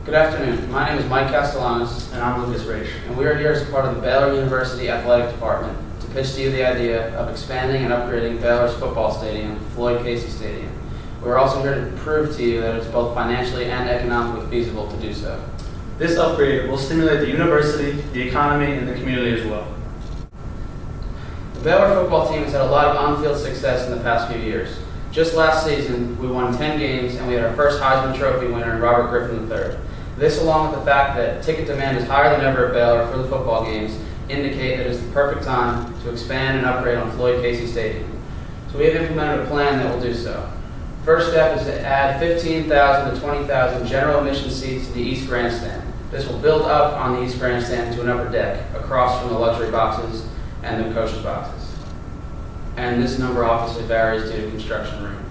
Good afternoon. My name is Mike Castellanos. And I'm Lucas Raish. And we are here as part of the Baylor University Athletic Department to pitch to you the idea of expanding and upgrading Baylor's football stadium, Floyd Stadium. We're also here to prove to you that it's both financially and economically feasible to do so. This upgrade will stimulate the university, the economy, and the community as well. The Baylor football team has had a lot of on-field success in the past few years. Just last season, we won 10 games and we had our first Heisman Trophy winner in Robert Griffin III. This, along with the fact that ticket demand is higher than ever at Baylor for the football games, indicate that it is the perfect time to expand and upgrade on Floyd Stadium. So we have implemented a plan that will do so. First step is to add 15,000 to 20,000 general admission seats to the East Grandstand. This will build up on the East Grandstand to an upper deck, across from the luxury boxes and the coaches' boxes. And this number obviously varies due to construction room.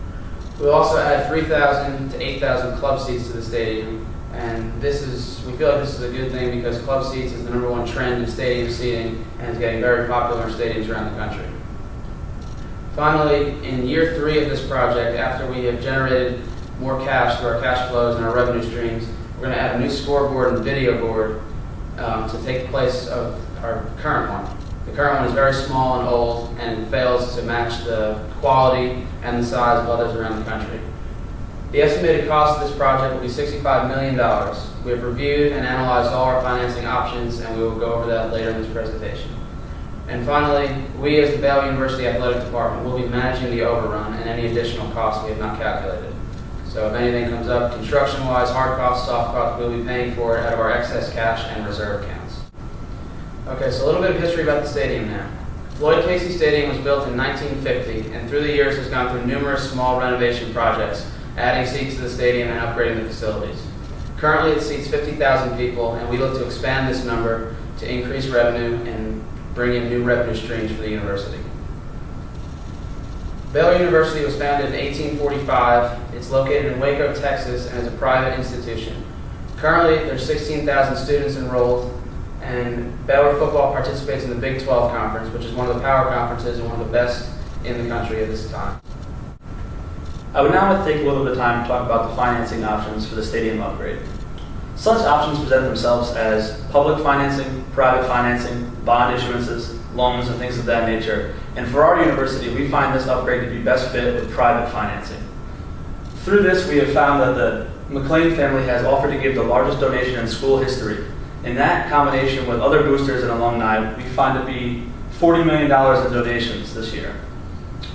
We'll also add 3,000 to 8,000 club seats to the stadium, and we feel like this is a good thing because club seats is the #1 trend in stadium seating and is getting very popular in stadiums around the country. Finally, in year 3 of this project, after we have generated more cash through our cash flows and our revenue streams, we're going to add a new scoreboard and video board to take the place of our current one. The current one is very small and old and fails to match the quality and the size of others around the country. The estimated cost of this project will be $65 million. We have reviewed and analyzed all our financing options, and we will go over that later in this presentation. And finally, we as the Baylor University Athletic Department will be managing the overrun and any additional costs we have not calculated. So if anything comes up construction-wise, hard costs, soft costs, we'll be paying for it out of our excess cash and reserve accounts. Okay, so a little bit of history about the stadium now. Floyd Stadium was built in 1950 and through the years has gone through numerous small renovation projects, adding seats to the stadium and upgrading the facilities. Currently it seats 50,000 people, and we look to expand this number to increase revenue and bring in new revenue streams for the university. Baylor University was founded in 1845. It's located in Waco, Texas, and is a private institution. Currently, there's 16,000 students enrolled, and Baylor football participates in the Big 12 Conference, which is one of the power conferences and one of the best in the country at this time. I would now like to take a little bit of time to talk about the financing options for the stadium upgrade. Such options present themselves as public financing, private financing, bond issuances, loans, and things of that nature. And for our university, we find this upgrade to be best fit with private financing. Through this, we have found that the McLean family has offered to give the largest donation in school history. In that combination with other boosters and alumni, we find to be $40 million in donations this year.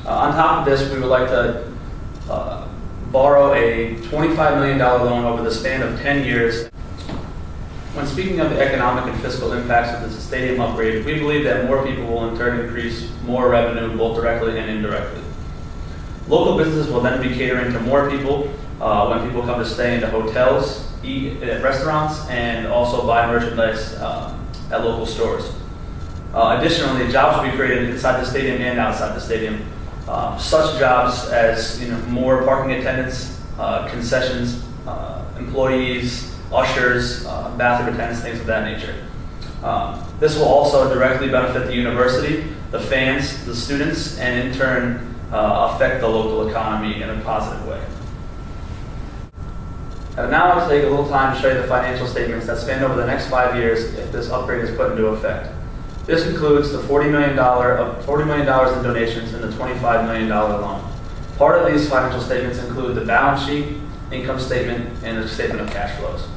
On top of this, we would like to borrow a $25 million loan over the span of 10 years. When speaking of the economic and fiscal impacts of this stadium upgrade, we believe that more people will in turn increase more revenue both directly and indirectly. Local businesses will then be catering to more people when people come to stay into hotels, eat at restaurants, and also buy merchandise at local stores. Additionally, jobs will be created inside the stadium and outside the stadium. Such jobs as more parking attendants, concessions, employees, ushers, bathroom attendants, things of that nature. This will also directly benefit the university, the fans, the students, and in turn affect the local economy in a positive way. And now I'll take a little time to show you the financial statements that span over the next 5 years if this upgrade is put into effect. This includes the $40 million in donations and the $25 million loan. Part of these financial statements include the balance sheet, income statement, and the statement of cash flows.